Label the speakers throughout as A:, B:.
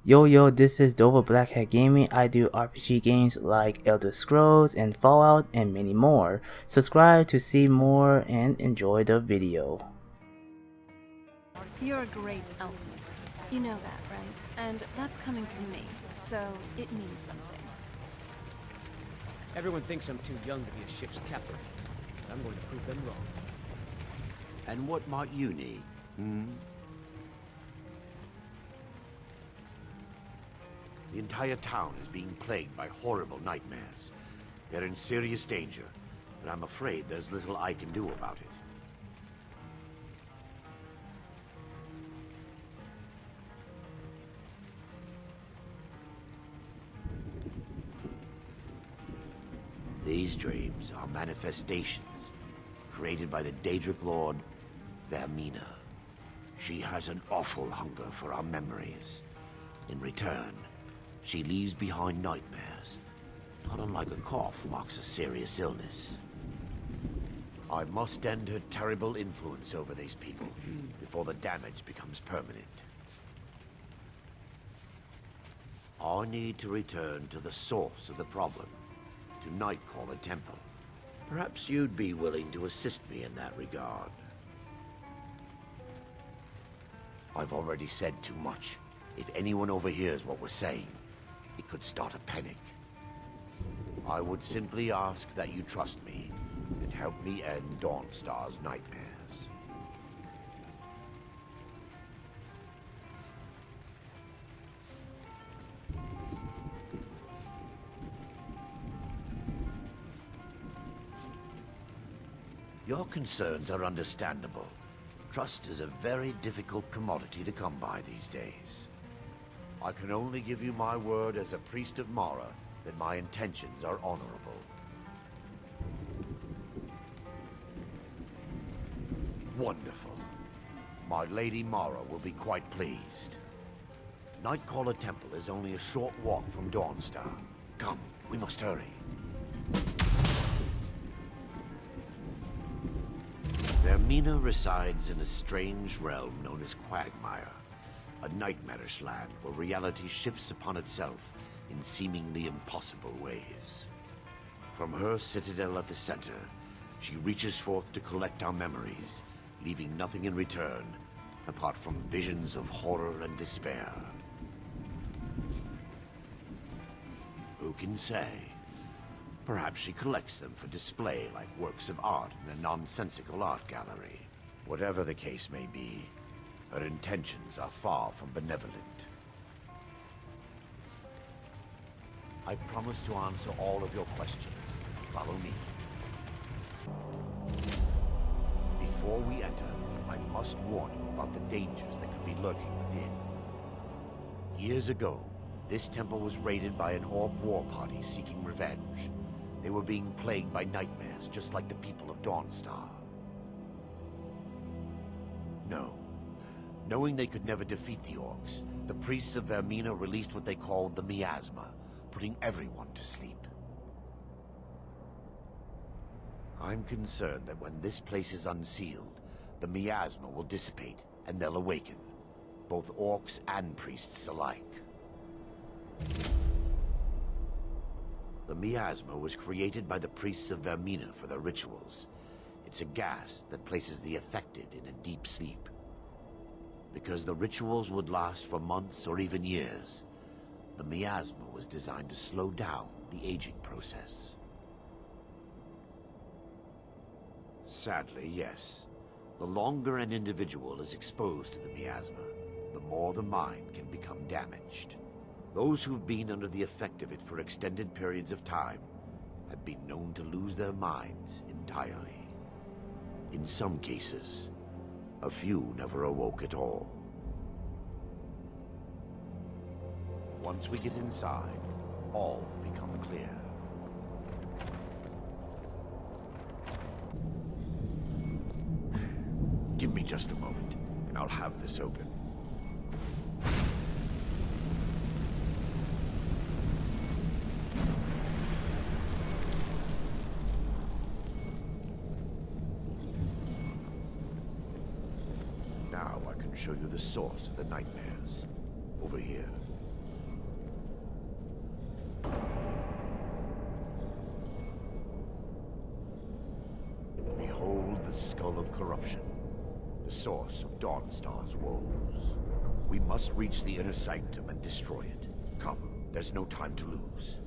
A: Yo, this is Dova Blackhat Gaming. I do RPG games like Elder Scrolls and Fallout and many more. Subscribe to see more and enjoy the video.
B: You're a great alchemist. You know that, right? And that's coming from me, so it means something.
C: Everyone thinks I'm too young to be a ship's captain, but I'm going to prove them wrong.
D: And what might you need? The entire town is being plagued by horrible nightmares. They're in serious danger, but I'm afraid there's little I can do about it. These dreams are manifestations created by the Daedric Lord, Vermina. She has an awful hunger for our memories. In return, she leaves behind nightmares, not unlike a cough marks a serious illness. I must end her terrible influence over these people before the damage becomes permanent. I need to return to the source of the problem, to Nightcaller Temple. Perhaps you'd be willing to assist me in that regard. I've already said too much. If anyone overhears what we're saying, it could start a panic. I would simply ask that you trust me and help me end Dawnstar's nightmares. Your concerns are understandable. Trust is a very difficult commodity to come by these days. I can only give you my word as a priest of Mara that my intentions are honorable. Wonderful. My Lady Mara will be quite pleased. Nightcaller Temple is only a short walk from Dawnstar. Come, we must hurry. Vermina resides in a strange realm known as Quagmire, a nightmarish land where reality shifts upon itself in seemingly impossible ways. From her citadel at the center, she reaches forth to collect our memories, leaving nothing in return apart from visions of horror and despair. Who can say? Perhaps she collects them for display like works of art in a nonsensical art gallery. Whatever the case may be, her intentions are far from benevolent. I promise to answer all of your questions. Follow me. Before we enter, I must warn you about the dangers that could be lurking within. Years ago, this temple was raided by an orc war party seeking revenge. They were being plagued by nightmares, just like the people of Dawnstar. No. Knowing they could never defeat the orcs, the priests of Vermina released what they called the miasma, putting everyone to sleep. I'm concerned that when this place is unsealed, the miasma will dissipate, and they'll awaken. Both orcs and priests alike. The miasma was created by the priests of Vermina for their rituals. It's a gas that places the affected in a deep sleep. Because the rituals would last for months or even years, the miasma was designed to slow down the aging process. Sadly, yes. The longer an individual is exposed to the miasma, the more the mind can become damaged. Those who've been under the effect of it for extended periods of time have been known to lose their minds entirely. In some cases, a few never awoke at all. Once we get inside, all will become clear. Give me just a moment, and I'll have this open. Now I can show you the source of the nightmares. Over here. Skull of Corruption, the source of Dawnstar's woes. We must reach the Inner Sanctum and destroy it. Come, there's no time to lose.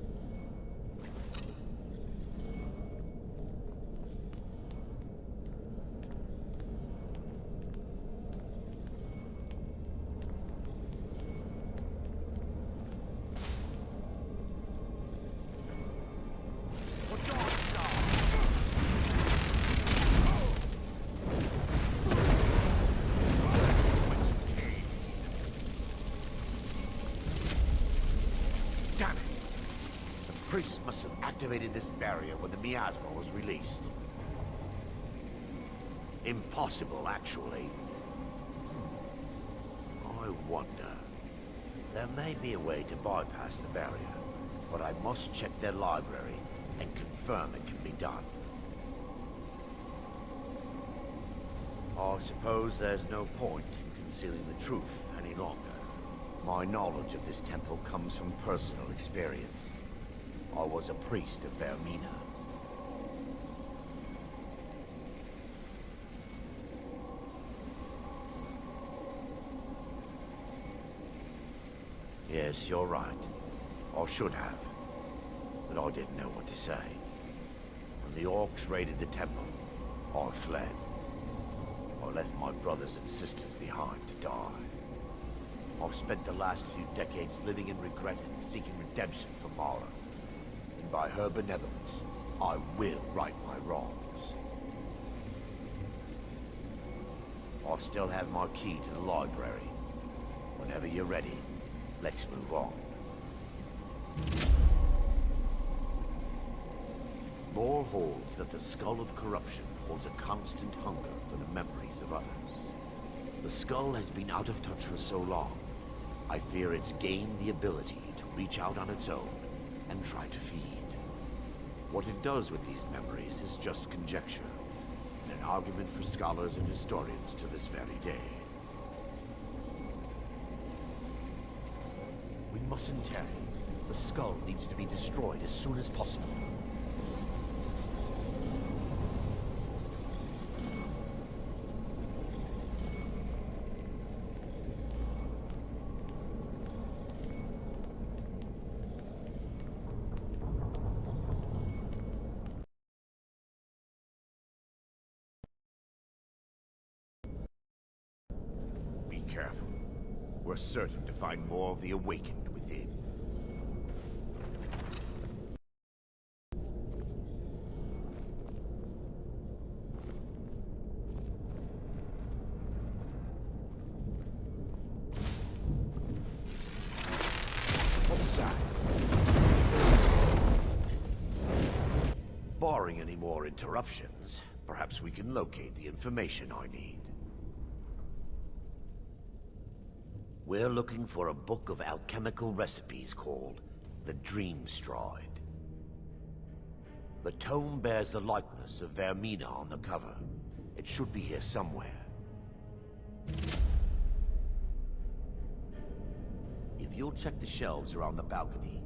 D: Damn it! The priest must have activated this barrier when the miasma was released. Impossible, actually. I wonder. There may be a way to bypass the barrier, but I must check their library and confirm it can be done. I suppose there's no point in concealing the truth any longer. My knowledge of this temple comes from personal experience. I was a priest of Vermina. Yes, you're right. I should have. But I didn't know what to say. When the orcs raided the temple, I fled. I left my brothers and sisters behind to die. I've spent the last few decades living in regret and seeking redemption for Mara. And by her benevolence, I will right my wrongs. I still have my key to the library. Whenever you're ready, let's move on. Lore holds that the Skull of Corruption holds a constant hunger for the memories of others. The skull has been out of touch for so long, I fear it's gained the ability to reach out on its own and try to feed. What it does with these memories is just conjecture, and an argument for scholars and historians to this very day. We mustn't tarry. The skull needs to be destroyed as soon as possible. Be careful. We're certain to find more of the Awakened within. What was that? Barring any more interruptions, perhaps we can locate the information I need. We're looking for a book of alchemical recipes called the Dream Stride. The tome bears the likeness of Vermina on the cover. It should be here somewhere. If you'll check the shelves around the balcony.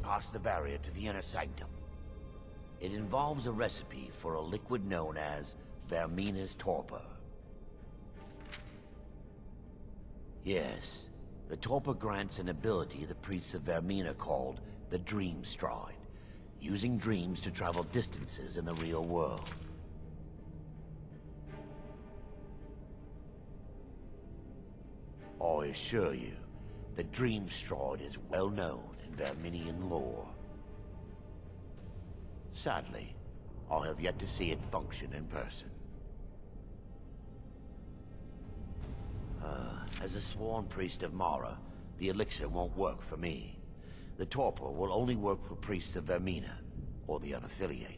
D: Past the barrier to the Inner Sanctum. It involves a recipe for a liquid known as Vermina's torpor. Yes, the torpor grants an ability the priests of Vermina called the Dream Stride, using dreams to travel distances in the real world. I assure you, the Dream Stride is well known in Verminian lore. Sadly, I have yet to see it function in person. As a sworn priest of Mara, the elixir won't work for me. The torpor will only work for priests of Vermina, or the unaffiliated.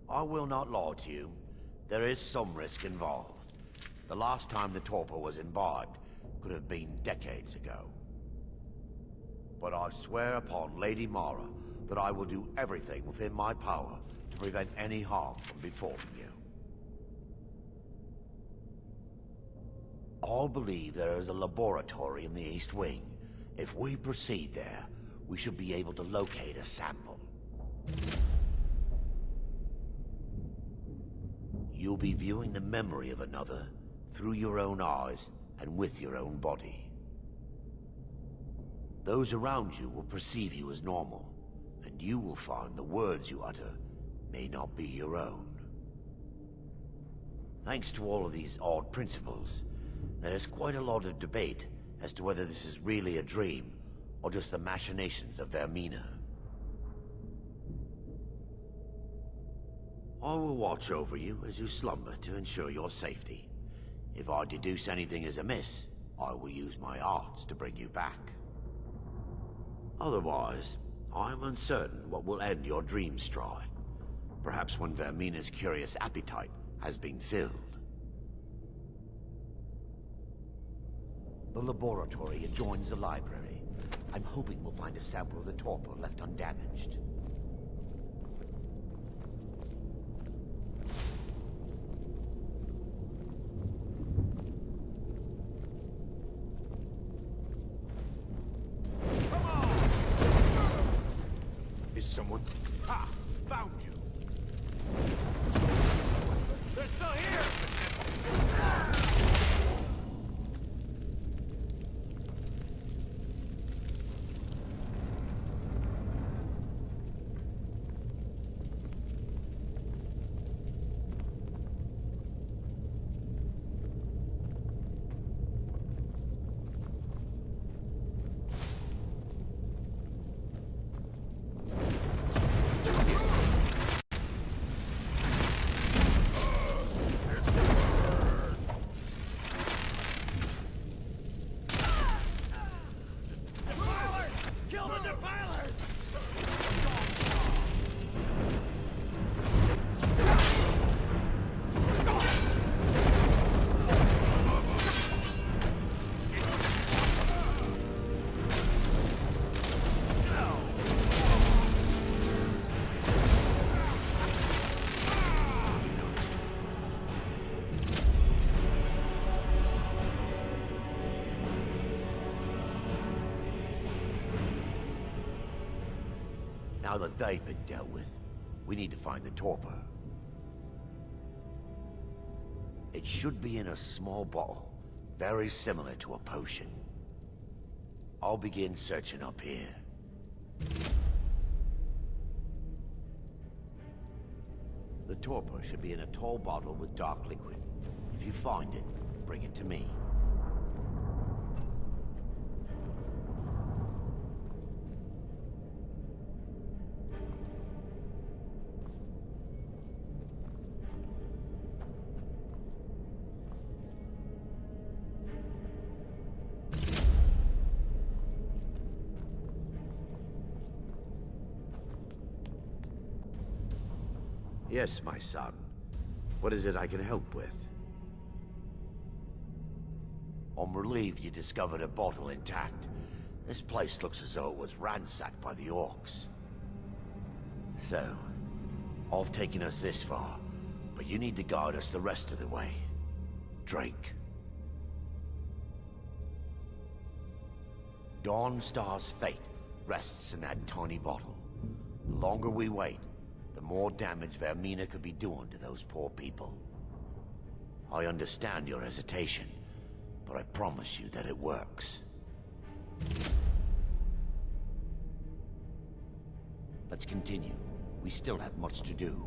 D: I will not lie to you. There is some risk involved. The last time the torpor was imbibed could have been decades ago. But I swear upon Lady Mara, that I will do everything within my power to prevent any harm from befalling you. All believe there is a laboratory in the East Wing. If we proceed there, we should be able to locate a sample. You'll be viewing the memory of another through your own eyes and with your own body. Those around you will perceive you as normal, and you will find the words you utter may not be your own. Thanks to all of these odd principles, there is quite a lot of debate as to whether this is really a dream or just the machinations of Vermina. I will watch over you as you slumber to ensure your safety. If I deduce anything is amiss, I will use my arts to bring you back. Otherwise, I am uncertain what will end your dream stride. Perhaps when Vermina's curious appetite has been filled. The laboratory adjoins the library. I'm hoping we'll find a sample of the torpor left undamaged.
E: Come on! Is someone... Ha! Found you! They're still here!
D: Now that they've been dealt with, we need to find the torpor. It should be in a small bottle, very similar to a potion. I'll begin searching up here. The torpor should be in a tall bottle with dark liquid. If you find it, bring it to me. Yes, my son. What is it I can help with? I'm relieved you discovered a bottle intact. This place looks as though it was ransacked by the orcs. So, I've taken us this far, but you need to guide us the rest of the way. Drink. Dawnstar's fate rests in that tiny bottle. The longer we wait, the more damage Vermina could be doing to those poor people. I understand your hesitation, but I promise you that it works. Let's continue. We still have much to do.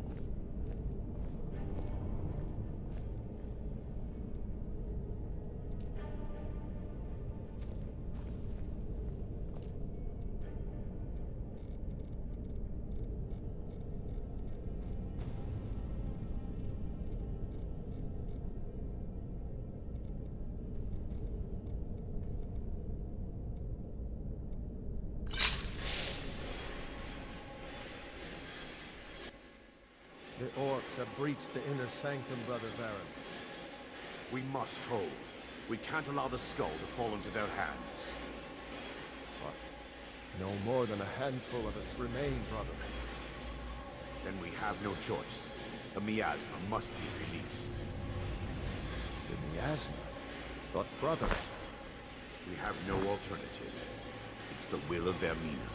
F: The orcs have breached the inner sanctum, Brother Baron.
E: We must hold. We can't allow the skull to fall into their hands.
F: What? No more than a handful of us remain, brother.
E: Then we have no choice. The miasma must be released.
F: The miasma? But brother,
E: We have no alternative. It's the will of Vermina.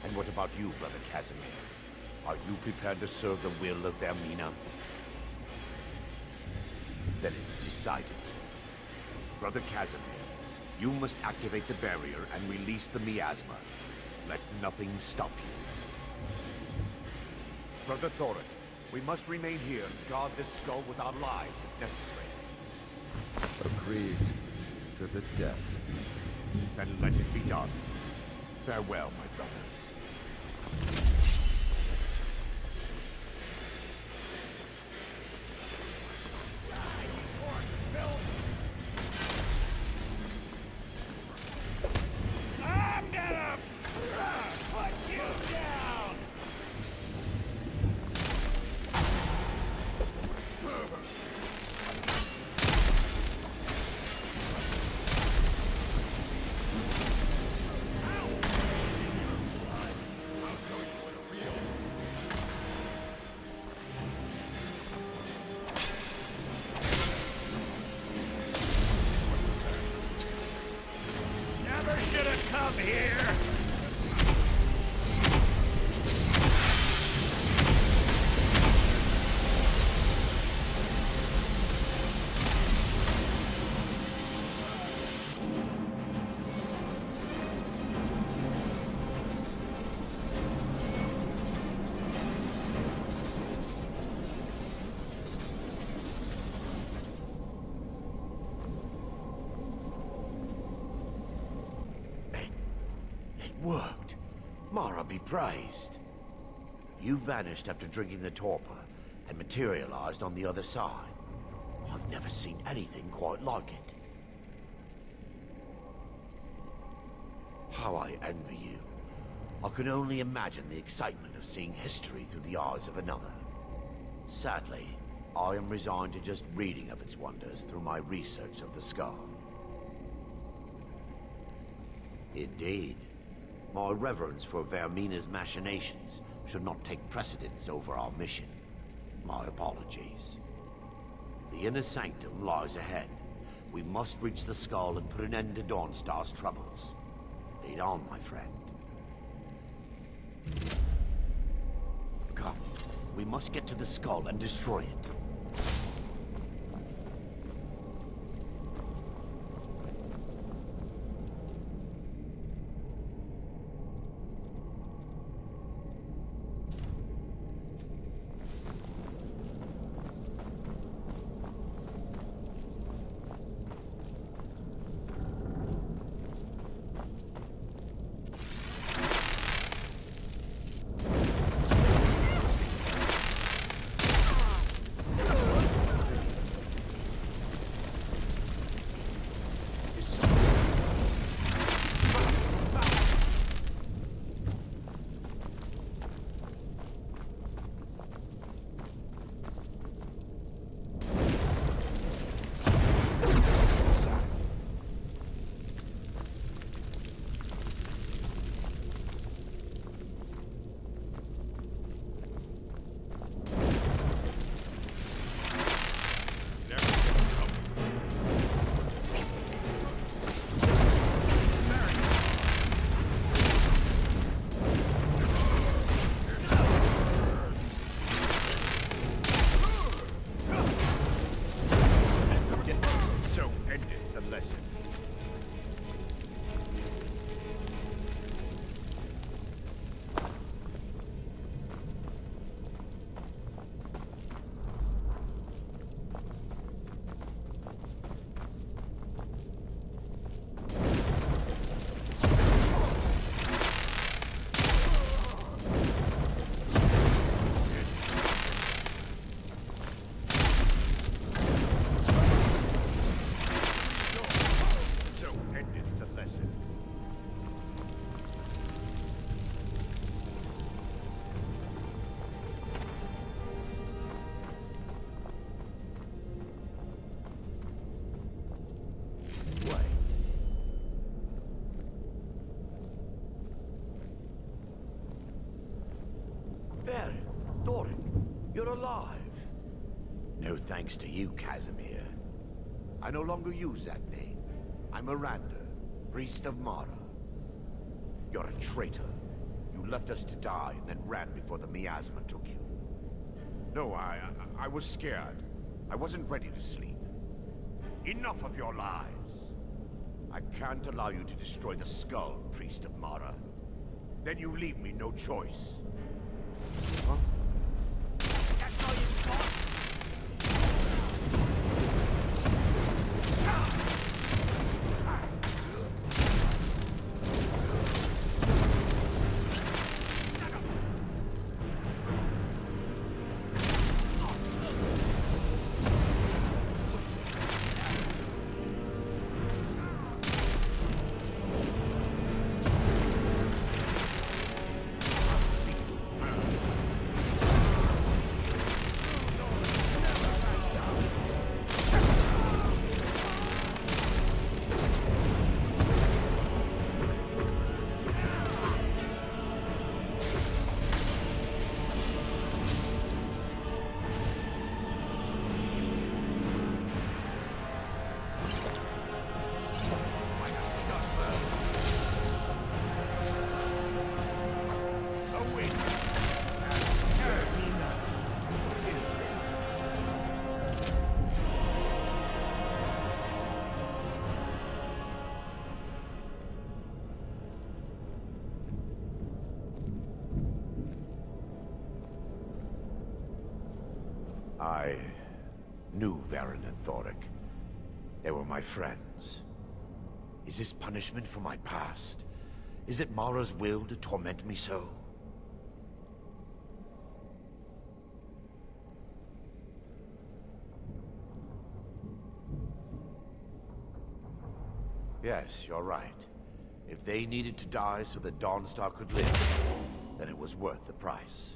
E: And what about you, Brother Casimir? Are you prepared to serve the will of Vermina? Then it's decided. Brother Casimir, you must activate the barrier and release the miasma. Let nothing stop you. Brother Thorin, we must remain here and guard this skull with our lives if necessary.
F: agreed to the death.
E: Then let it be done. Farewell, my brothers. Worked. Mara be praised. You vanished after drinking the torpor and materialized on the other side. I've never seen anything quite like it. How I envy you. I can only imagine the excitement of seeing history through the eyes of another. Sadly, I am resigned to just reading of its wonders through my research of the skull. Indeed. My reverence for Vermina's machinations should not take precedence over our mission. My apologies. The inner sanctum lies ahead. We must reach the skull and put an end to Dawnstar's troubles. Lead on, my friend. Come, we must get to the skull and destroy it. thanks to you, Casimir. I no longer use that name. I'm Miranda, priest of Mara. You're a traitor. You left us to die and then ran before the miasma took you.
D: No, I was scared. I wasn't ready to sleep. Enough of your lies. I can't allow you to destroy the skull, priest of Mara. Then you leave me no choice. Huh? That's all you've got? I knew Varen and Thoric. They were my friends. Is this punishment for my past? Is it Mara's will to torment me so? Yes, you're right. If they needed to die so that Dawnstar could live, then it was worth the price.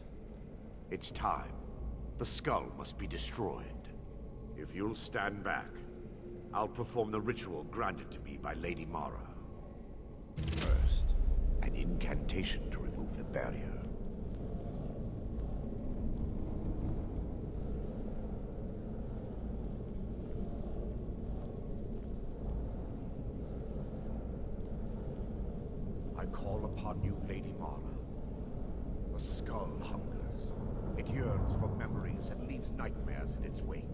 D: It's time. The skull must be destroyed. If you'll stand back, I'll perform the ritual granted to me by Lady Mara. First, an incantation to remove the barrier. I call upon you, Lady Mara. The skull hungers. It yearns for memories and leaves nightmares in its wake.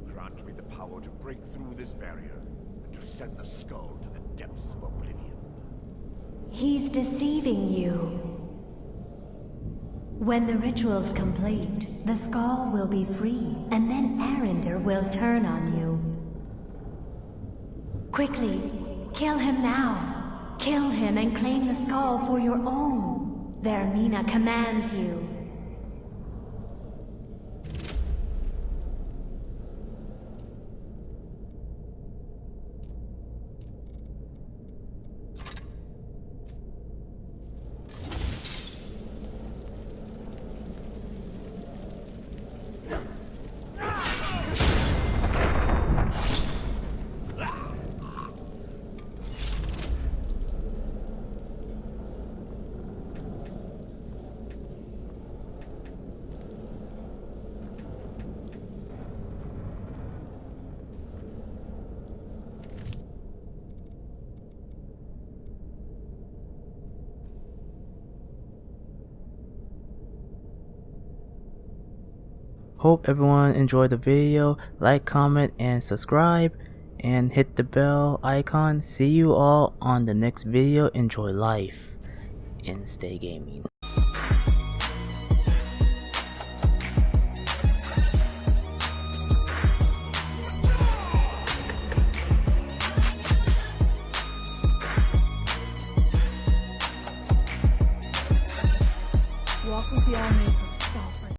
D: Grant me the power to break through this barrier and to send the skull to the depths of oblivion.
G: He's deceiving you. When the ritual's complete, the skull will be free, and then Arender will turn on you. Quickly, kill him now. Kill him and claim the skull for your own. Vermina commands you.
A: Hope everyone enjoyed the video. Like, comment, and subscribe, and hit the bell icon. See you all on the next video. Enjoy life and stay gaming.